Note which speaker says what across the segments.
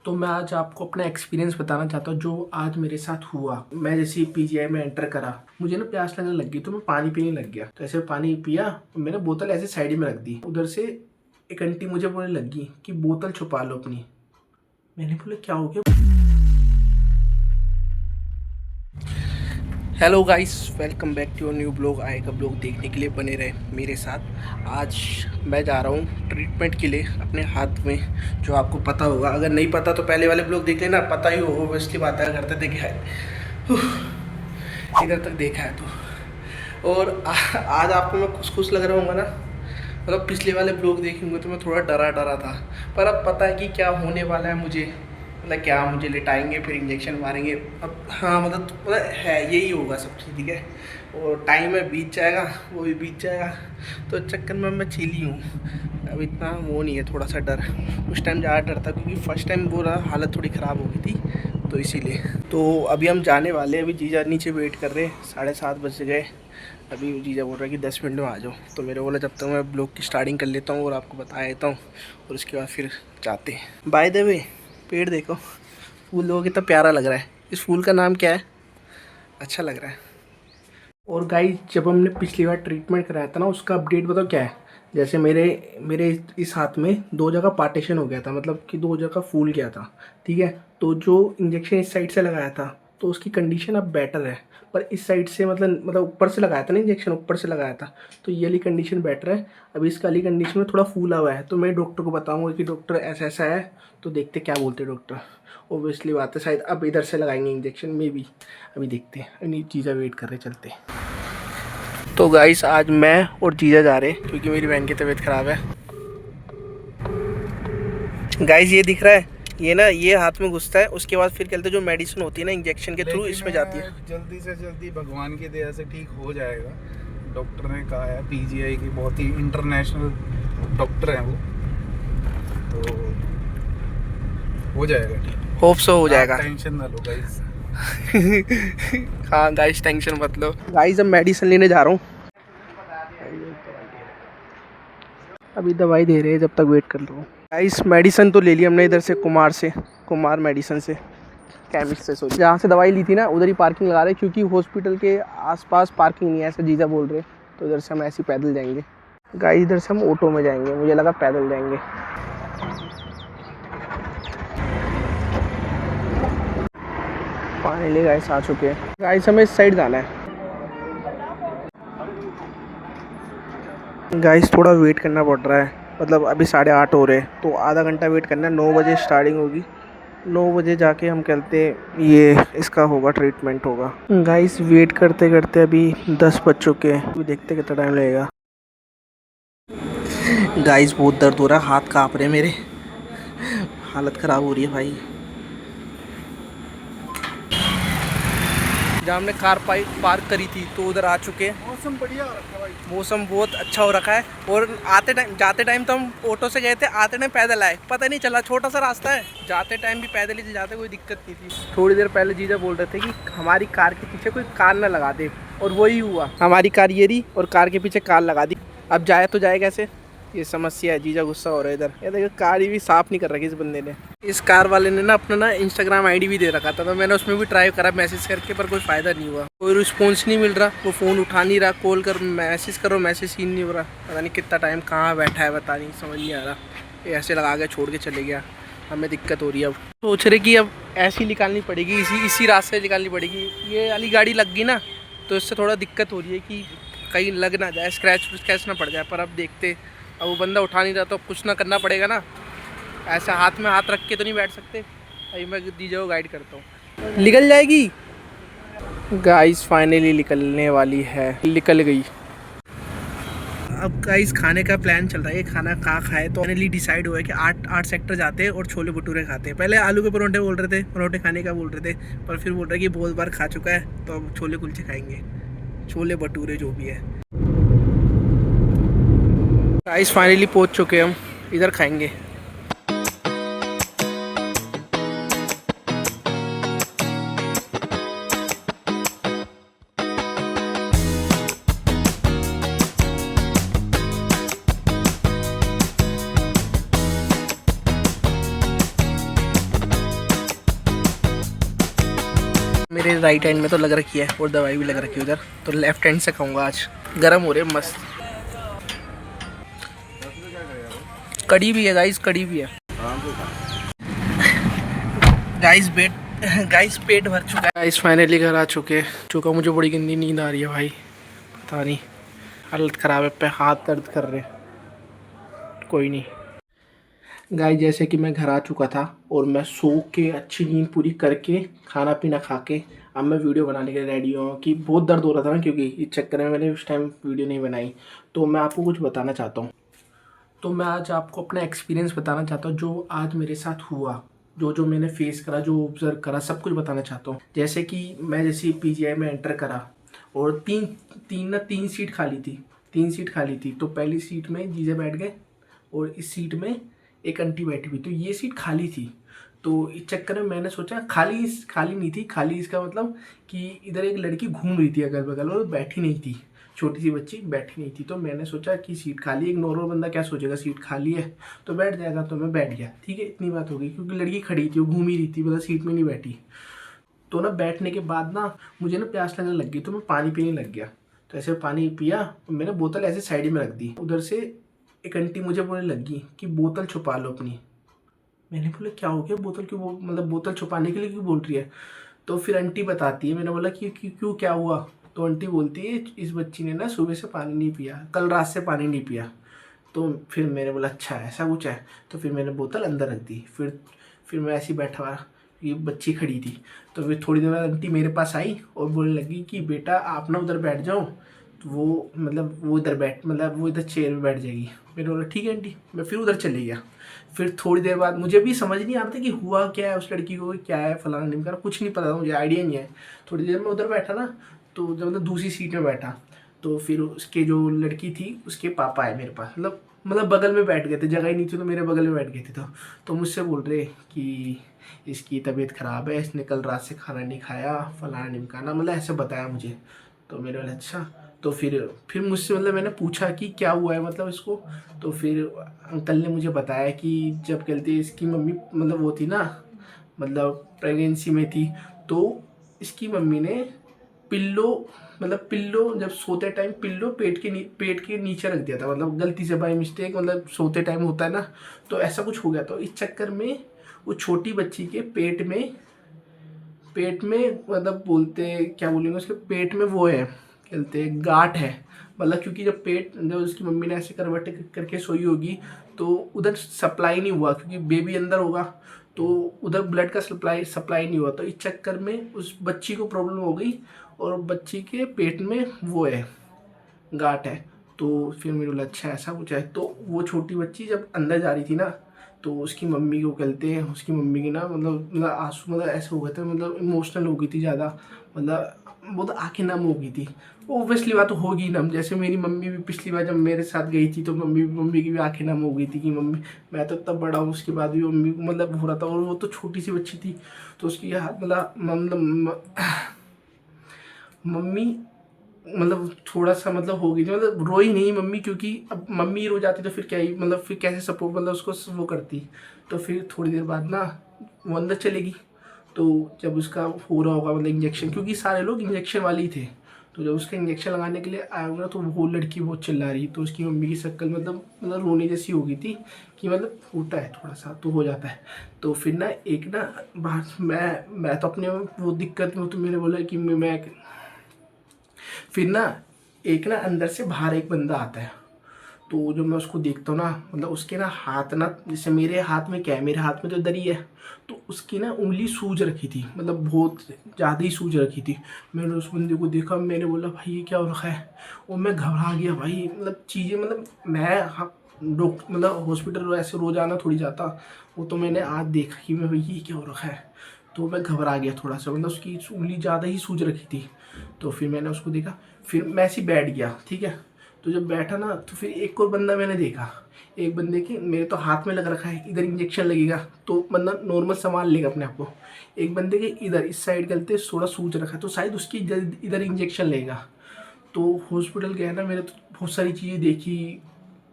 Speaker 1: तो मैं आज आपको अपना एक्सपीरियंस बताना चाहता हूँ जो आज मेरे साथ हुआ। मैं जैसे पीजीआई में एंटर करा, मुझे ना प्यास लगने लग गई तो मैं पानी पीने लग गया। तो ऐसे पानी पिया, मैंने बोतल ऐसे साइड में रख दी। उधर से एक आंटी मुझे बोलने लगी कि बोतल छुपा लो अपनी। मैंने बोला क्या हो गया। Hello guys, welcome back to your new blog. आएगा ब्लॉग देखने के लिए बने रहे मेरे साथ। आज मैं जा रहा हूँ ट्रीटमेंट के लिए अपने हाथ में, जो आपको पता होगा। अगर नहीं पता तो पहले वाले ब्लॉग देख लेना, पता ही होगा। ऑब्वियसली बात है, करते देखा है, इधर तक देखा है तो। और आज आपको मैं खुश लग रहा हूँ ना। मतलब पिछले वाले ब्लॉग देखेंगे तो मैं थोड़ा डरा था, पर अब पता है कि क्या होने वाला है मुझे। मतलब क्या मुझे लिटाएंगे, फिर इंजेक्शन मारेंगे। अब हाँ, मतलब है यही होगा सब चीज़, ठीक है। और टाइम है, बीत जाएगा, वो भी बीत जाएगा। तो चक्कर में मैं चिली हूँ। अब इतना वो नहीं है, थोड़ा सा डर। उस टाइम ज़्यादा डर था क्योंकि फर्स्ट टाइम वो रहा, हालत थोड़ी ख़राब हो गई थी, तो इसीलिए। तो अभी हम जाने वाले हैं। अभी जीजा नीचे वेट कर रहे हैं, 7:30 बज गए। अभी जीजा बोल रहा है कि 10 मिनट में आ जाओ। तो मेरे बोला जब तक मैं ब्लॉग की स्टार्टिंग कर लेता हूँ और आपको बता देता हूँ, और उसके बाद फिर जाते हैं। बाय द वे, पेड़ देखो, फूल लोगों कितना प्यारा लग रहा है। इस फूल का नाम क्या है? अच्छा लग रहा है। और गाइस, जब हमने पिछली बार ट्रीटमेंट कराया था ना, उसका अपडेट बताओ क्या है। जैसे मेरे मेरे इस हाथ में 2 जगह पार्टीशन हो गया था, मतलब कि 2 जगह फूल गया था, ठीक है। तो जो इंजेक्शन इस साइड से लगाया था तो उसकी कंडीशन अब बेटर है। पर इस साइड से मतलब ऊपर से लगाया था ना, इंजेक्शन ऊपर से लगाया था, तो ये वाली कंडीशन बेटर है। अभी इसका वाली कंडीशन में थोड़ा फूला हुआ है, तो मैं डॉक्टर को बताऊंगा कि डॉक्टर ऐसा ऐसा है। तो देखते क्या बोलते हैं डॉक्टर। ओबियसली बात है, शायद अब इधर से लगाएंगे इंजेक्शन में भी। अभी देखते हैं, नहीं चीज़ें वेट कर रहे, चलते। तो गाइस, आज मैं और जीजा जा रहे हैं क्योंकि मेरी बहन की तबीयत ख़राब है। गाइस, ये दिख रहा है, ये ना ये हाथ में घुसता है, उसके बाद फिर कहते जो मेडिसिन होती है ना इंजेक्शन के थ्रू, इसमें जाती है।
Speaker 2: जल्दी से जल्दी भगवान की दया से ठीक हो जाएगा। डॉक्टर ने कहा है, पीजीआई की बहुत ही इंटरनेशनल डॉक्टर हैं वो, तो हो जाएगा ठीक।
Speaker 1: होप सो हो जाएगा।
Speaker 2: टेंशन ना लो गाइस।
Speaker 1: हाँ गाइस, टेंशन मत लो। गाइस, अब मेडिसिन लेने जा रहा हूँ। अभी दवाई दे रहे हैं, जब तक वेट कर लो। गाइस, मेडिसिन तो ले ली हमने इधर से, कुमार मेडिसिन से, केमिस्ट से। सॉरी, जहाँ से दवाई ली थी ना उधर ही पार्किंग लगा रहे, क्योंकि हॉस्पिटल के आसपास पार्किंग नहीं है, ऐसा जीजा बोल रहे। तो इधर से हम ऐसे ही पैदल जाएंगे। गाइस, इधर से हम ऑटो में जाएंगे, मुझे लगा पैदल जाएंगे। फाइनली गाइस आ चुके हैं। गाइस, हमें इस साइड जाना है। गाइस, थोड़ा वेट करना पड़ रहा है, मतलब अभी 8:30 हो रहे हैं, तो आधा घंटा वेट करना है। 9 बजे स्टार्टिंग होगी, 9 बजे जाके हम कहते ये इसका होगा, ट्रीटमेंट होगा। गाइस, वेट करते करते अभी 10 बज चुके हैं। अभी देखते कितना टाइम लगेगा। गाइस, बहुत दर्द हो रहा है, हाथ काँप रहे हैं मेरे, हालत ख़राब हो रही है भाई। जहाँ हमने कार पार्क करी थी तो उधर आ चुके हैं।
Speaker 2: मौसम बढ़िया हो रखा है भाई,
Speaker 1: मौसम बहुत अच्छा हो रखा है। और जाते टाइम तो हम ऑटो से गए थे, आते टाइम पैदल आए, पता नहीं चला, छोटा सा रास्ता है। जाते टाइम भी पैदल ही जाते, कोई दिक्कत नहीं थी। थोड़ी देर पहले जीजा बोल रहे थे कि हमारी कार के पीछे कोई कार ना लगा दे, और वही हुआ। हमारी कार ये रही और कार के पीछे कार लगा दी। अब जाए तो जाए कैसे, ये समस्या है। जीजा गुस्सा हो रहा है इधर। ये देखो, कार भी साफ़ नहीं कर रखी इस बंदे ने। इस कार वाले ने ना अपना ना इंस्टाग्राम आईडी भी दे रखा था, तो मैंने उसमें भी ट्राई करा मैसेज करके, पर कोई फ़ायदा नहीं हुआ। कोई रिस्पॉन्स नहीं मिल रहा, वो फ़ोन उठा नहीं रहा, कॉल कर मैसेज करो, मैसेज ही नहीं हो रहा। पता नहीं कितना टाइम कहाँ बैठा है, पता नहीं, समझ नहीं आ रहा। ये ऐसे लगा के छोड़ के चले गया। हमें दिक्कत हो रही है। अब सोच रहे कि अब ऐसी निकालनी पड़ेगी, इसी रास्ते से निकालनी पड़ेगी। ये वाली गाड़ी लग गई ना, तो इससे थोड़ा दिक्कत हो रही है कि कहीं लग ना जाए, स्क्रैच ना पड़ जाए। पर अब देखते, अब वो बंदा उठा नहीं रहा तो कुछ ना करना पड़ेगा ना। ऐसा हाथ में हाथ रख के तो नहीं बैठ सकते। अभी मैं दीजिए को गाइड करता हूँ। निकल जाएगी गाइस, फाइनली निकलने वाली है, निकल गई। अब गाइस, खाने का प्लान चल रहा है, खाना कहाँ खाए। तो फाइनली डिसाइड हुआ है कि 8 सेक्टर जाते हैं और छोले भटूरे खाते हैं। पहले आलू के परोठे बोल रहे थे, परोठे खाने का बोल रहे थे, पर फिर बोल रहे कि बहुत बार खा चुका है, तो अब छोले कुलचे खाएंगे, छोले भटूरे जो भी है। गाइस, फाइनली पहुँच चुके हैं हम, इधर खाएंगे। मेरे राइट हैंड में तो लग रखी है और दवाई भी लग रखी है उधर, तो लेफ्ट हैंड से खाऊंगा आज। गर्म हो रहे मस्त। कड़ी भी है गाइस, कड़ी भी है गाइस। पेट भर चुका है गाइस, फाइनली घर आ चुका। मुझे बड़ी गंदी नींद आ रही है भाई, पता नहीं, हालत ख़राब है, पे हाथ दर्द कर रहे। कोई नहीं गाइस, जैसे कि मैं घर आ चुका था और मैं सो के अच्छी नींद पूरी करके खाना पीना खा के अब मैं वीडियो बनाने के लिए रेडी हूँ कि बहुत दर्द हो रहा था ना, क्योंकि इस चक्कर में मैंने उस टाइम वीडियो नहीं बनाई। तो मैं आपको कुछ बताना चाहता हूँ। तो मैं आज आपको अपना एक्सपीरियंस बताना चाहता हूँ, जो आज मेरे साथ हुआ, जो मैंने फेस करा, जो ऑब्जर्व करा, सब कुछ बताना चाहता हूँ। जैसे कि मैं जैसे पीजीआई में एंटर करा और तीन सीट खाली थी। 3 सीट खाली थी, तो पहली सीट में जीजा बैठ गए और इस सीट में एक आंटी बैठी हुई, तो ये सीट खाली थी। तो इस चक्कर में मैंने सोचा, खाली नहीं थी, खाली इसका मतलब कि इधर एक लड़की घूम रही थी अगल बगल और बैठी नहीं थी, छोटी सी बच्ची बैठी नहीं थी। तो मैंने सोचा कि सीट खाली, एक नॉर्मल बंदा क्या सोचेगा, सीट खाली है तो बैठ जाएगा, तो मैं बैठ गया। ठीक है, इतनी बात हो गई, क्योंकि लड़की खड़ी थी, वो घूम ही रही थी, मतलब सीट में नहीं बैठी। तो ना बैठने के बाद ना मुझे ना प्यास लगने लग गई, तो मैं पानी पीने लग गया। तो ऐसे पानी पिया, मैंने बोतल ऐसे साइड में रख दी। उधर से एक आंटी मुझे बोलने लगी कि बोतल छुपा लो अपनी। मैंने बोला क्या हो गया, बोतल क्यों, मतलब बोतल छुपाने के लिए क्यों बोल रही है। तो फिर आंटी बताती है, मैंने बोला कि क्यों क्या हुआ। तो आंटी बोलती है इस बच्ची ने ना सुबह से पानी नहीं पिया, कल रात से पानी नहीं पिया। तो फिर मैंने बोला अच्छा ऐसा कुछ है। तो फिर मैंने बोतल अंदर रख दी। फिर मैं ऐसे ही बैठा हुआ, ये बच्ची खड़ी थी। तो फिर थोड़ी देर बाद आंटी मेरे पास आई और बोलने लगी कि बेटा आप ना उधर बैठ जाओ, तो वो इधर बैठ, मतलब वो इधर चेयर में बैठ जाएगी। मैंने बोला ठीक है आंटी। मैं फिर उधर चले गया। फिर थोड़ी देर बाद मुझे भी समझ नहीं आ रहा था कि हुआ क्या है, उस लड़की को क्या है, फलाना निमका, कुछ नहीं पता था मुझे, आइडिया नहीं है। थोड़ी देर में उधर बैठा ना, तो जब मतलब दूसरी सीट में बैठा, तो फिर उसके जो लड़की थी उसके पापा आए मेरे पास, मतलब बगल में बैठ गए थे, जगह ही नहीं थी तो मेरे बगल में बैठ गए थे। तो मुझसे बोल रहे कि इसकी तबीयत ख़राब है, इसने कल रात से खाना नहीं खाया, फलाना निमकाना, मतलब ऐसे बताया मुझे। तो मेरे वाले अच्छा। तो फिर मुझसे मतलब मैंने पूछा कि क्या हुआ है मतलब इसको। तो फिर अंकल ने मुझे बताया कि जब कहते इसकी मम्मी मतलब वो थी ना, मतलब प्रेगनेंसी में थी, तो इसकी मम्मी ने पिल्लो जब सोते टाइम पिल्लो पेट के नीचे रख दिया था, मतलब गलती से बाय मिस्टेक, मतलब सोते टाइम होता है ना, तो ऐसा कुछ हो गया। तो इस चक्कर में वो छोटी बच्ची के पेट में मतलब बोलते क्या बोलेंगे, उसके पेट में वो है, कहते हैं गांठ है। मतलब क्योंकि जब उसकी मम्मी ने ऐसे करवट करके सोई होगी, तो उधर सप्लाई नहीं हुआ, क्योंकि बेबी अंदर होगा, तो उधर ब्लड का सप्लाई नहीं हुआ। तो इस चक्कर में उस बच्ची को प्रॉब्लम हो गई और बच्ची के पेट में वो है, गांठ है। तो फिर मेरे बोला अच्छा ऐसा कुछ है। तो वो छोटी बच्ची जब अंदर जा रही थी ना, तो उसकी मम्मी को कहते हैं, उसकी मम्मी की ना मतलब आंसू, मतलब ऐसे हो गए थे, मतलब इमोशनल हो गई थी ज़्यादा, मतलब बहुत आंखें नम हो गई थी। ओब्वियसली बात तो होगी नम, जैसे मेरी मम्मी भी पिछली बार जब मेरे साथ गई थी, तो मम्मी की भी आंखें नम हो गई थी कि मम्मी, मैं तो तब बड़ा हूँ, उसके बाद भी मम्मी को मतलब हो रहा था, और वो तो छोटी सी बच्ची थी, तो उसकी हाथ मतलब मम्मी मतलब थोड़ा सा मतलब हो गई थी, मतलब रोई नहीं मम्मी, क्योंकि अब मम्मी रो जाती तो फिर क्या ही, मतलब फिर कैसे सपोर्ट, मतलब उसको वो करती। तो फिर थोड़ी देर बाद ना वो अंदर चलेगी। तो जब उसका हो रहा होगा मतलब इंजेक्शन, क्योंकि सारे लोग इंजेक्शन वाले ही थे, तो जब उसका इंजेक्शन लगाने के लिए आया होगा, तो वो लड़की बहुत चिल्ला रही, तो उसकी मम्मी की शक्ल मतलब रोने जैसी हो गई थी, कि मतलब होता है थोड़ा सा तो हो जाता है। तो फिर ना एक ना बात, मैं तो अपने वो दिक्कत में, तो मैंने बोला कि मैं फिर ना एक ना अंदर से बाहर एक बंदा आता है। तो जब मैं उसको देखता हूँ ना, मतलब उसके ना हाथ ना, जैसे मेरे हाथ में क्या है, मेरे हाथ में तो दरी है, तो उसकी ना उंगली सूज रखी थी, मतलब बहुत ज़्यादा ही सूज रखी थी। मैंने उस बंदे को देखा, मैंने बोला भाई ये क्या हो रखा है, और मैं घबरा गया भाई, मतलब चीज़ें, मतलब मैं डॉक्टर मतलब हॉस्पिटल ऐसे रोजाना थोड़ी जाता, वो तो मैंने आज देखा कि मैं भाई ये क्या हो रखा है। तो मैं घबरा गया थोड़ा सा, मतलब उसकी उंगली ज़्यादा ही सूज रखी थी। तो फिर मैंने उसको देखा, फिर मैं ऐसे ही बैठ गया, ठीक है। तो जब बैठा ना, तो फिर एक और बंदा मैंने देखा, एक बंदे के मेरे तो हाथ में लग रखा है, इधर इंजेक्शन लगेगा तो बंदा नॉर्मल संभाल लेगा अपने आप को। एक बंदे के इधर इस साइड गलते थोड़ा सूज रखा है, तो शायद उसकी इधर इंजेक्शन लेगा। तो हॉस्पिटल गया ना, मैंने तो बहुत सारी चीज़ें देखी,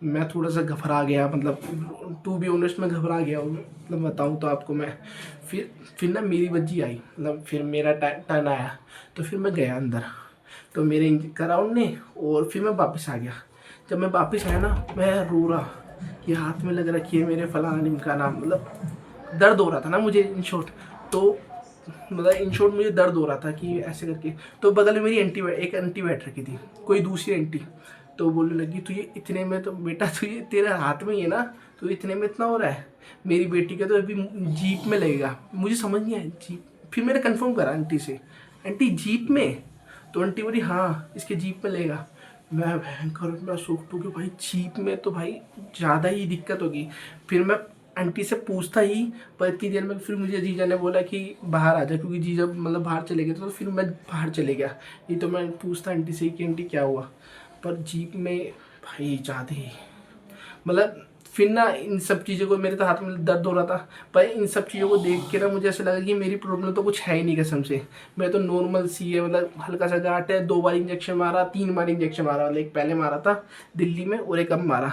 Speaker 1: मैं थोड़ा सा घबरा गया, मतलब टू बी ऑनेस्ट मैं घबरा गया हूँ, मतलब बताऊँ तो आपको मैं। फिर ना मेरी बज्जी आई, मतलब फिर मेरा टर्न आया, तो फिर मैं गया अंदर, तो मेरे कराउंड ने, और फिर मैं वापस आ गया। जब मैं वापस आया ना, मैं रो रहा, ये हाथ में लग रखी है मेरे फलाना ढिमकाना, मतलब दर्द हो रहा था ना मुझे इन शॉर्ट, तो मतलब इन शॉर्ट मुझे दर्द हो रहा था कि ऐसे करके। तो बगल में मेरी एक आंटी बैठ रखी थी, कोई दूसरी आंटी, तो बोलने लगी तुझे इतने में, तो बेटा तुझे तेरे हाथ में ही है ना, तो इतने में इतना हो रहा है, मेरी बेटी का तो अभी जीप में लगेगा। मुझे समझ नहीं आया जीप, फिर मैंने कंफर्म करा आंटी से, आंटी जीप में? तो आंटी बोली हाँ इसके जीप में लेगा। मैं भयंकर मैं सोचता हूँ कि भाई जीप में तो भाई ज़्यादा ही दिक्कत होगी। फिर मैं आंटी से पूछता ही, पर इतनी देर में फिर मुझे जीजा ने बोला कि बाहर आ जा, क्योंकि जीजा मतलब बाहर चले गए, तो फिर मैं बाहर चले गया। ये तो मैं पूछता आंटी से कि आंटी क्या हुआ, पर जीप में भाई ज़्यादा ही, मतलब फिर ना इन सब चीज़ों को, मेरे तो हाथ में दर्द हो रहा था, पर इन सब चीज़ों को देख के ना मुझे ऐसा लगा कि मेरी प्रॉब्लम तो कुछ है ही नहीं कसम से। मैं तो नॉर्मल सी है, मतलब हल्का सा गांठ है, 2 बार इंजेक्शन मारा, 3 बार इंजेक्शन मारा, मतलब एक पहले मारा था दिल्ली में और एक अब मारा।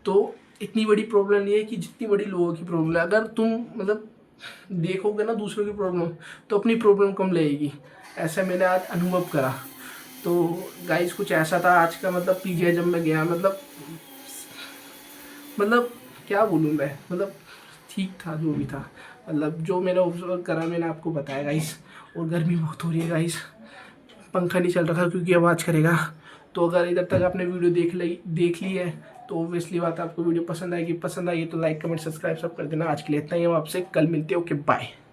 Speaker 1: तो इतनी बड़ी प्रॉब्लम नहीं है कि जितनी बड़ी लोगों की प्रॉब्लम है। अगर तुम मतलब देखोगे ना दूसरों की प्रॉब्लम, तो अपनी प्रॉब्लम कम लगेगी, ऐसा मैंने आज अनुभव करा। तो गाइस कुछ ऐसा था आज का, मतलब पीजीआई जब मैं गया, मतलब क्या बोलूँ मैं, मतलब ठीक था जो भी था, मतलब जो मैंने ऑब्जर्व करा मैंने आपको बताया गाइस। और गर्मी बहुत हो रही है गाइस, पंखा नहीं चल रहा क्योंकि आवाज़ करेगा। तो अगर इधर तक आपने वीडियो देख ली है, तो ऑब्वियसली बात है आपको वीडियो पसंद आएगी। पसंद आई तो लाइक कमेंट सब्सक्राइब सब कर देना। आज के लिए इतना ही, हम आपसे कल मिलते हैं। Okay bye.